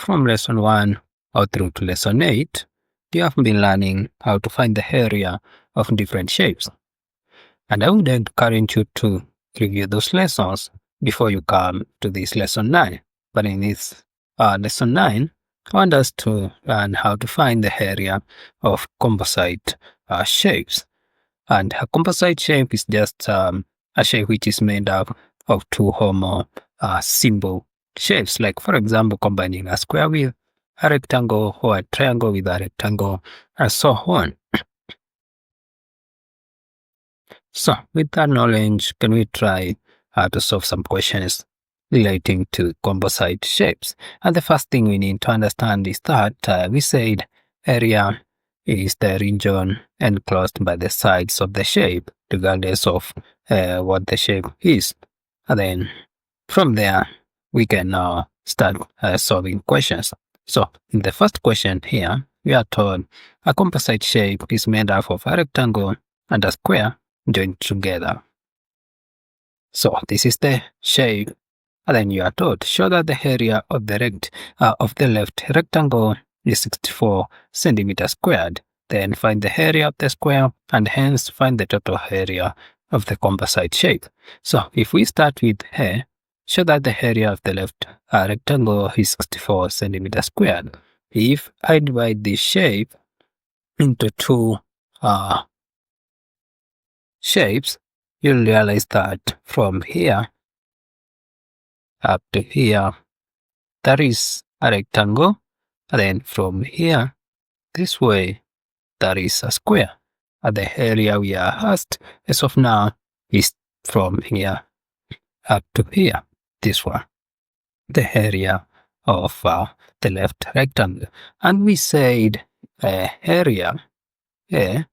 from lesson 1 or through to lesson 8, you have been learning how to find the area of different shapes. And I would encourage you to review those lessons before you come to this lesson 9. But in this lesson 9, I want us to learn how to find the area of composite shapes. And a composite shape is just a shape which is made up of two or more simple shapes, like for example combining a square with a rectangle or a triangle with a rectangle and so on. So with that knowledge, can we try to solve some questions relating to composite shapes? And the first thing we need to understand is that we said area is the region enclosed by the sides of the shape, regardless of what the shape is. And then from there, we can now start solving questions. So in the first question here, we are told a composite shape is made up of a rectangle and a square joined together. So this is the shape, and then you are told show that the area of the left rectangle is 64 centimeters squared. Then find the area of the square and hence find the total area of the composite shape. So if we start with A, show that the area of the left rectangle is 64 centimeters squared. If I divide this shape into two shapes, you'll realize that from here up to here, there is a rectangle, and then from here this way, there is a square. And the area we are asked as of now is from here up to here, this one, the area of the left rectangle. And we said area A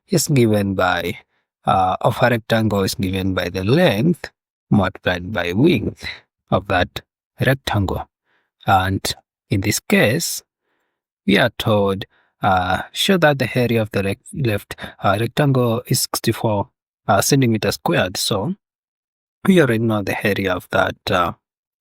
is given by of a rectangle is given by the length multiplied by width of that rectangle. And in this case, we are told show that the area of the left rectangle is 64 centimeters squared. So we already know the area of that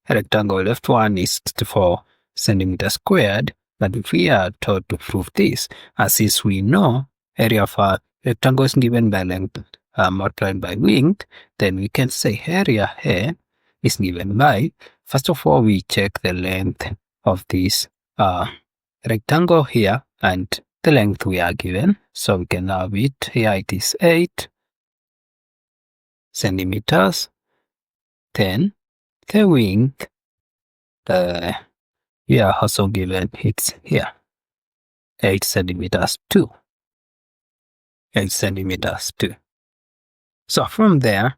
rectangle left one is 64 centimeters squared. But if we are told to prove this, since we know area of a rectangle is given by length multiplied by width, then we can say area A is given by, first of all, we check the length of this rectangle here and the length we are given. So we can have it here, it is 8 centimeters. Then the width we are also given, it's here, 8 centimeters too. 8 centimeters too. So from there,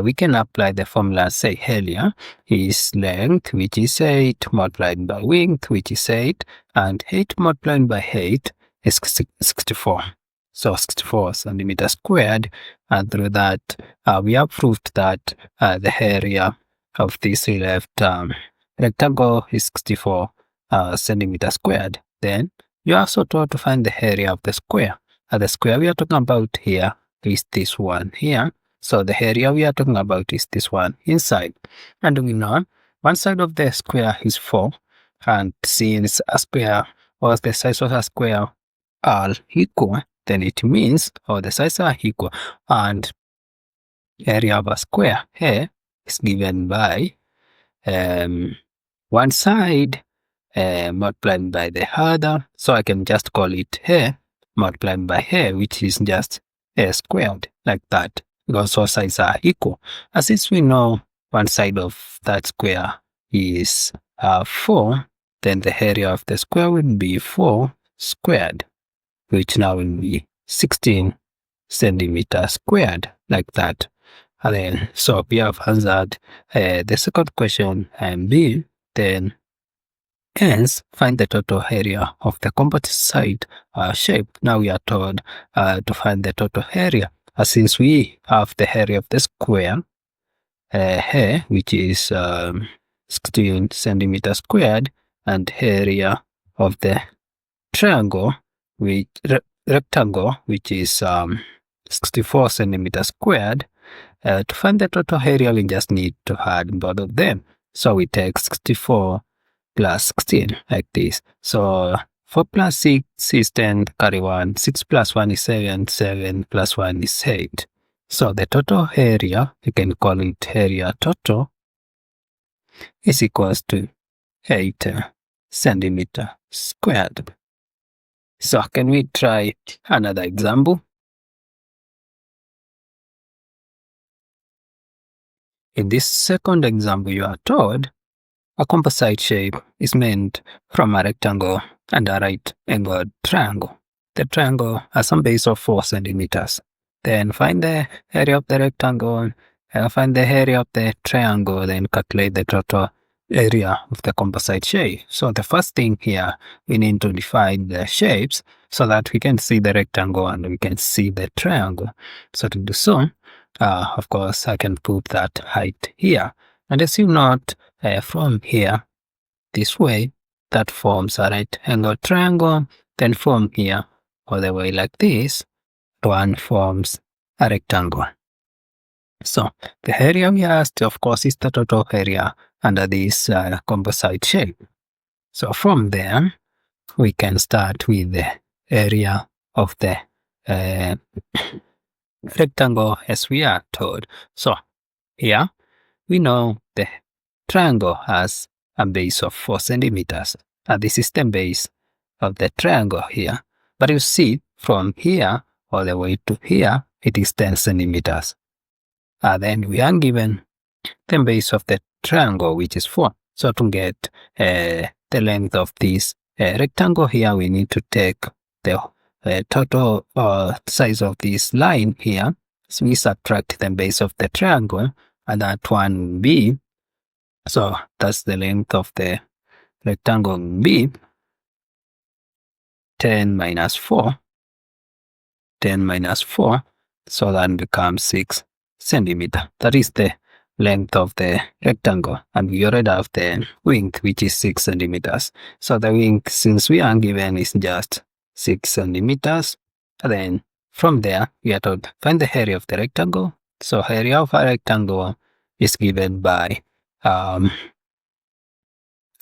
we can apply the formula, say area is length, which is 8, multiplied by width, which is 8, and 8 multiplied by 8 is 64. So 64 centimeters squared, and through that, we have proved that the area of this left rectangle is 64 centimeters squared. Then you are also told to find the area of the square. The square we are talking about here is this one here. So the area we are talking about is this one inside. And we know one side of the square is 4. And since a square or the size of a square are equal, then it means, or the sides are equal, and area of a square here is given by one side multiplied by the other. So I can just call it here multiplied by here, which is just a squared, like that, because all sides are equal. And since we know one side of that square is 4, then the area of the square will be 4 squared, which now will be 16 centimeters squared, like that. And then, so we have answered the second question and B. Then hence, find the total area of the composite shape. Now we are told to find the total area. Since we have the area of the square here, which is 16 centimeters squared, and area of the triangle, which rectangle, which is 64 centimeters squared, to find the total area, we just need to add both of them. So we take 64 plus 16 like this. So 4 plus 6 is 10, carry 1. 6 plus 1 is 7, 7 plus 1 is 8. So the total area, you can call it area total, is equals to 8 centimeter squared. So can we try another example? In this second example, you are told a composite shape is made from a rectangle and a right-angled triangle. The triangle has a base of 4 centimeters. Then find the area of the rectangle, find the area of the triangle, then calculate the total area of the composite shape. So the first thing here, we need to define the shapes so that we can see the rectangle and we can see the triangle. So to do so, of course, I can put that height here. And as you note, from here, this way, that forms a right angle triangle. Then from here, all the way like this, one forms a rectangle. So the area we asked, of course, is the total area under this composite shape. So from there, we can start with the area of the rectangle as we are told. So here, we know the triangle has a base of 4 centimeters. This is the base of the triangle here. But you see, from here all the way to here, it is 10 centimeters. Then we are given the base of the triangle, which is 4. So to get the length of this rectangle here, we need to take the total size of this line here. So we subtract the base of the triangle, and that one will be, so that's the length of the rectangle will be 10 minus 4. 10 minus 4, so that becomes 6 centimeter. That is the length of the rectangle, and we already have the width, which is 6 centimeters. So the width, since we are given, is just 6 centimeters. And then from there, we are told find the area of the rectangle. So area of a rectangle is given by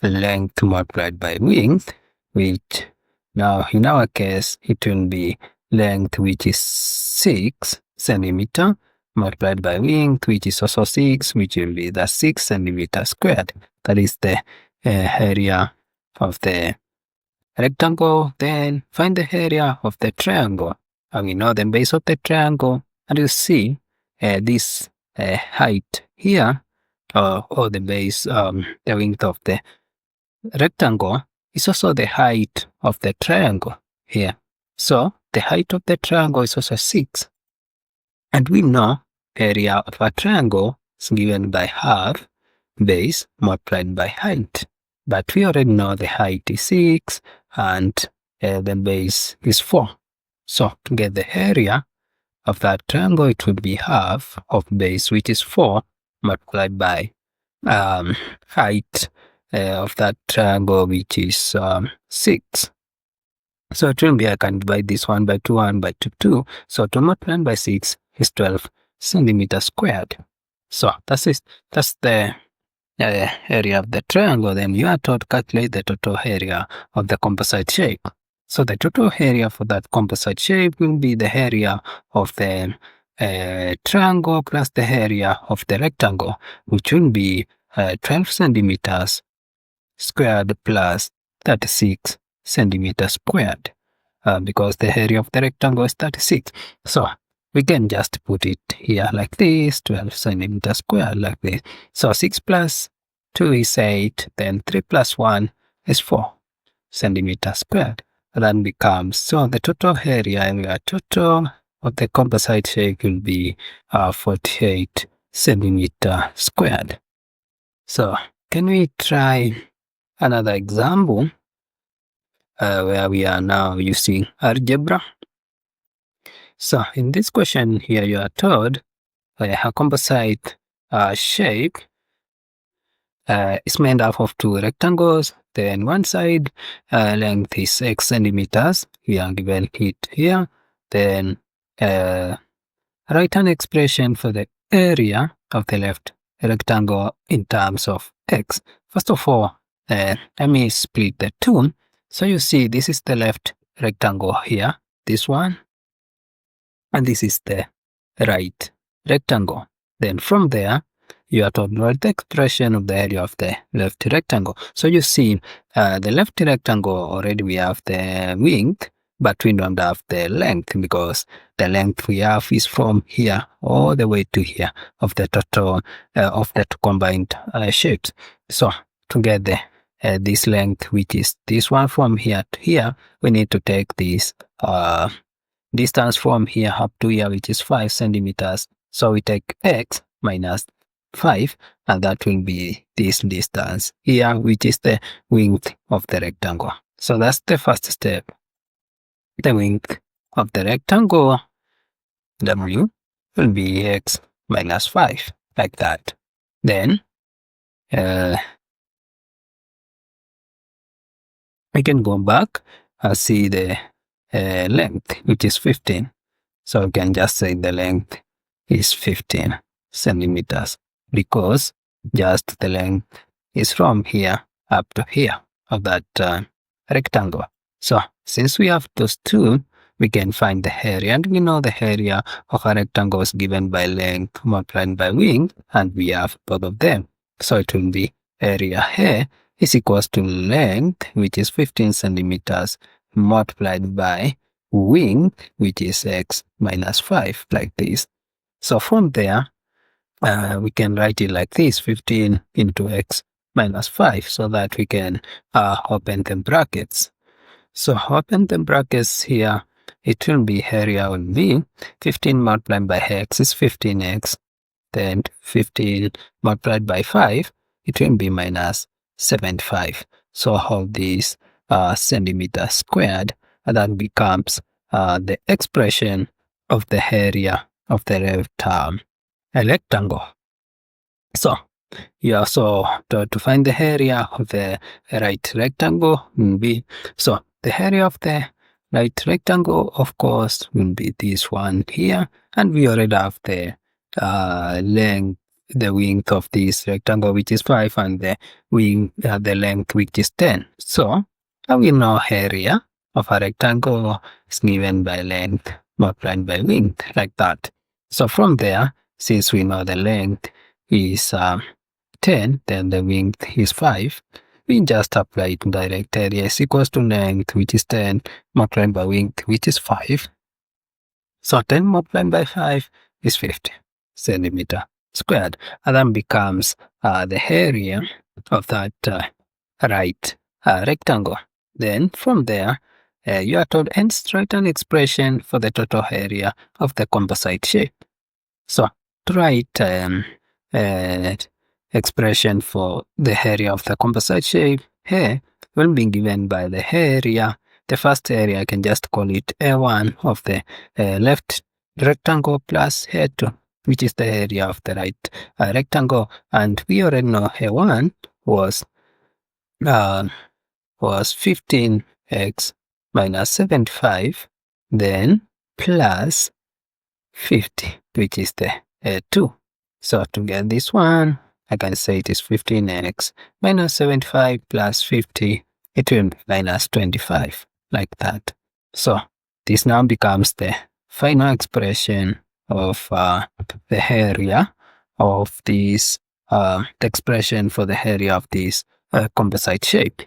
length multiplied by width, which now in our case it will be length, which is 6 centimeter, multiplied by width, which is also 6, which will be the 6 centimeter squared. That is the area of the rectangle. Then find the area of the triangle, and we know the base of the triangle, and you see this height here, or the base, the width of the rectangle is also the height of the triangle here. So the height of the triangle is also 6. And we know area of a triangle is given by half base multiplied by height. But we already know the height is 6 and the base is 4. So to get the area of that triangle, it would be half of base, which is 4, multiplied by height of that triangle, which is 6. So it will be, I can divide this 1 by 2, 1 by 2. So 2 multiplied by 6 is 12 centimeters squared. So that's the area of the triangle. Then you are told to calculate the total area of the composite shape. So the total area for that composite shape will be the area of the triangle plus the area of the rectangle, which will be 12 centimeters squared plus 36 centimeters squared, because the area of the rectangle is 36. So we can just put it here like this, 12 centimeters squared like this. So 6 plus 2 is 8, then 3 plus 1 is 4 centimeters squared. And that becomes, so the total area total of the composite shape will be 48 centimeter squared. So can we try another example where we are now using algebra? So in this question here, you are told a composite shape is made up of 2 rectangles. Then one side length is x centimeters. We are given it here. Then write an expression for the area of the left rectangle in terms of x. First of all, let me split the two. So you see, this is the left rectangle here, this one, and this is the right rectangle. Then from there, you are to write the expression of the area of the left rectangle. So you see, the left rectangle already we have the width, but we don't have the length, because the length we have is from here all the way to here of the total of the two combined shapes. So to get the this length, which is this one from here to here, we need to take this distance from here up to here, which is 5 centimeters. So we take x minus 5, and that will be this distance here, which is the width of the rectangle. So that's the first step. The width of the rectangle, w, will be x minus 5, like that. Then we can go back and see the length, which is 15. So we can just say the length is 15 centimeters, because just the length is from here up to here of that rectangle. So since we have those two, we can find the area, and we know the area of a rectangle is given by length multiplied by width, and we have both of them. So it will be area here is equals to length, which is 15 centimeters, multiplied by width, which is x minus 5, like this. So from there, we can write it like this, 15 into x minus 5, so that we can open the brackets. So open the brackets here, it will be area will be 15 multiplied by x is 15x, then 15 multiplied by 5, it will be minus 75. So all these centimeters squared, and that becomes the expression of the area of the left rectangle. So you also to find the area of the right rectangle will be, so the area of the right rectangle, of course, will be this one here, and we already have the length, the width of this rectangle, which is 5, and the width, the length, which is 10. So we know area of a rectangle is given by length multiplied by width, like that. So from there, since we know the length is 10, then the width is 5, we just apply it direct. Area is equals to length, which is 10, multiplied by width, which is 5. So 10 multiplied by 5 is 50 centimeter squared, and then becomes the area of that right rectangle. Then from there, you are told and write an expression for the total area of the composite shape. So to write expression for the area of the composite shape here will be given by the area. The first area, I can just call it A1 of the left rectangle plus A2, which is the area of the right rectangle. And we already know A1 was 15x minus 75, then plus 50, which is the 2. So to get this one, I can say it is 15x minus 75 plus 50, it will be minus 25, like that. So this now becomes the final expression of the area of this, the expression for the area of this composite shape.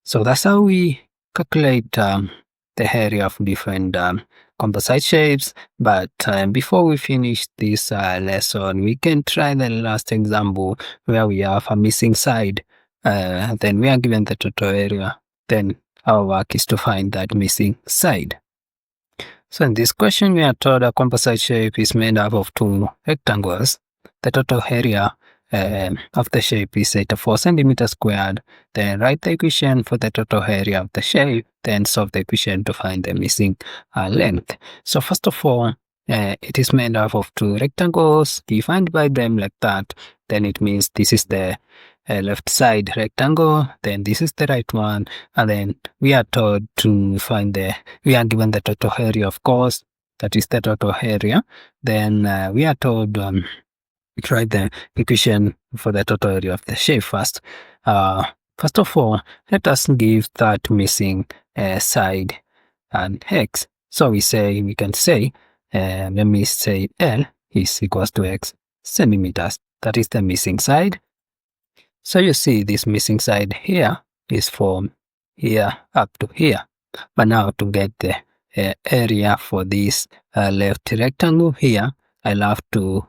So that's how we calculate the area of different composite shapes. But before we finish this lesson, we can try the last example where we have a missing side. Then we are given the total area. Then our work is to find that missing side. So in this question, we are told a composite shape is made up of two rectangles. The total area of the shape is 84 centimeters squared. Then write the equation for the total area of the shape, then solve the equation to find the missing length. So first of all, it is made up of two rectangles. If I divide them like that, then it means this is the left side rectangle, then this is the right one, and then we are told to find we are given the total area, of course, that is the total area. Then we are told write the equation for the total area of the shape first. first of all, let us give that missing side an x. So we can say, let me say L is equals to x centimeters. That is the missing side. So you see this missing side here is from here up to here. But now to get the area for this left rectangle here, I'll have to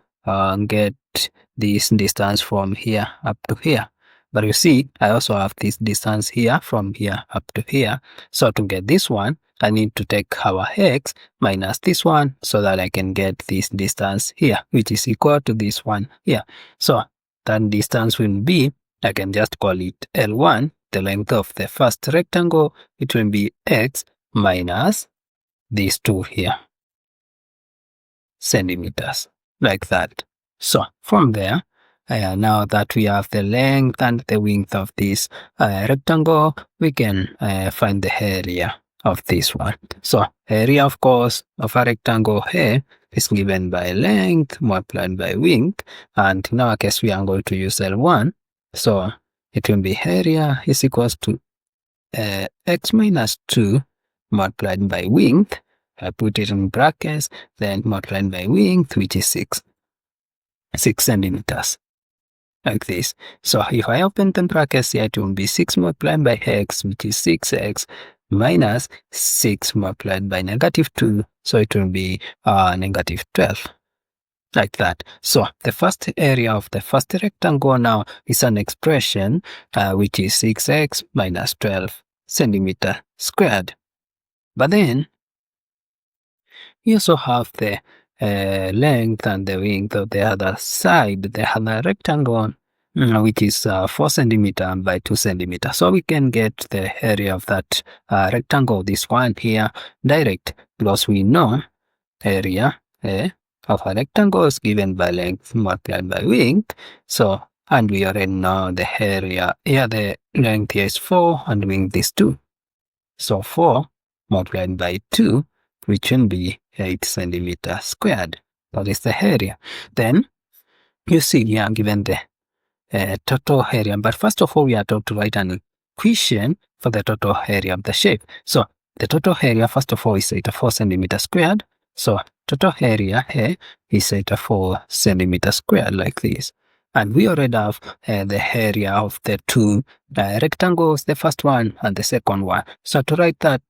get this distance from here up to here. But you see, I also have this distance here from here up to here. So to get this one, I need to take our x minus this one so that I can get this distance here, which is equal to this one here. So that distance will be, I can just call it L1, the length of the first rectangle. It will be x minus these two here, centimeters, like that. So from there, now that we have the length and the width of this rectangle, we can find the area of this one. So area, of course, of a rectangle here is given by length multiplied by width, and in our case we are going to use L1. So it will be area is equals to x minus 2 multiplied by width. I put it in brackets, then multiplied by width, which is 6 centimeters, like this. So if I open the brackets here, it will be 6 multiplied by x, which is 6x, minus 6 multiplied by negative 2, so it will be negative 12, like that. So the first area of the first rectangle now is an expression which is 6x minus 12 centimeter squared. But then we also have the length and the width of the other side, the other rectangle, which is 4 centimeter by 2 centimeter. So we can get the area of that rectangle, this one here, direct, because we know area of a rectangle is given by length multiplied by width. So, and we already know the area here, the length here is 4 and width is 2. So 4 multiplied by 2, which will be 8 centimeters squared. That is the area. Then you see here given the total area. But first of all, we are told to write an equation for the total area of the shape. So the total area, first of all, is 84 centimeters squared. So total area here is 84 centimeters squared, like this. And we already have the area of the two rectangles, the first one and the second one. So to write that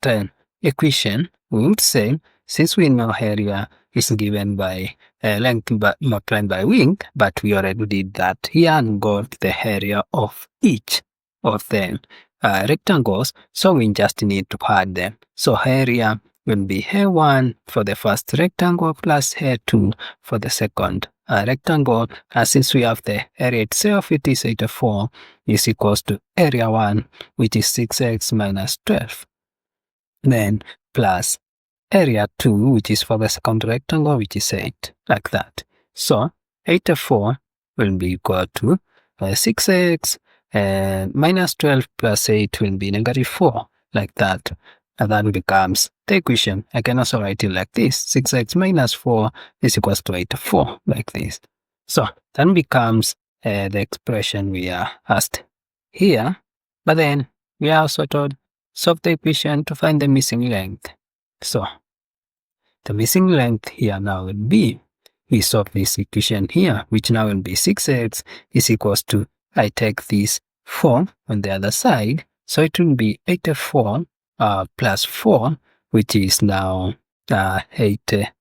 equation, we would say, since we know area is given by length multiplied by width, but we already did that here and got the area of each of the rectangles, so we just need to add them. So area will be A1 for the first rectangle plus A2 for the second rectangle. And since we have the area itself, it is 84, is equals to area 1, which is 6x minus 12. Then plus area 2, which is for the second rectangle, which is 8, like that. So 84 will be equal to 6x minus 12 plus 8 will be negative 4, like that. And that becomes the equation. I can also write it like this. 6x minus 4 is equals to 84, like this. So that becomes the expression we are asked here. But then we are also told solve the equation to find the missing length. So the missing length here now will be, we solve this equation here, which now will be 6x is equals to, I take this 4 on the other side, so it will be 84 plus 4, which is now 8,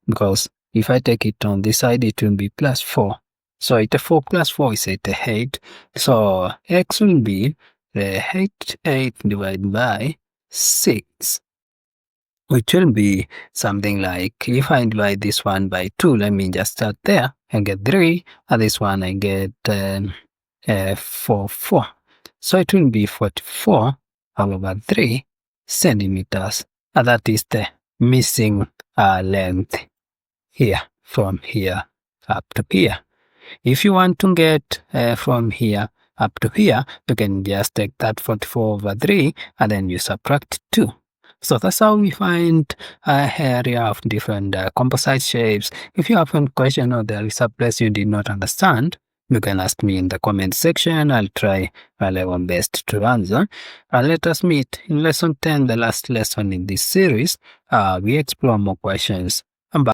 because if I take it on this side, it will be plus 4. So 84 plus 4 is 88. So x will be 88 divided by 6, which will be something like, if I divide this one by 2, let me just start there, I get 3, and this one I get 4. So it will be 44 all over 3 centimeters. And that is the missing length here, from here up to here. If you want to get from here up to here, you can just take that 44 over 3 and then you subtract 2. So that's how we find area of different composite shapes. If you have a question or there is a place you did not understand, You can ask me in the comment section. I'll try my level best to answer. Let us meet in lesson 10, the last lesson in this series. We explore more questions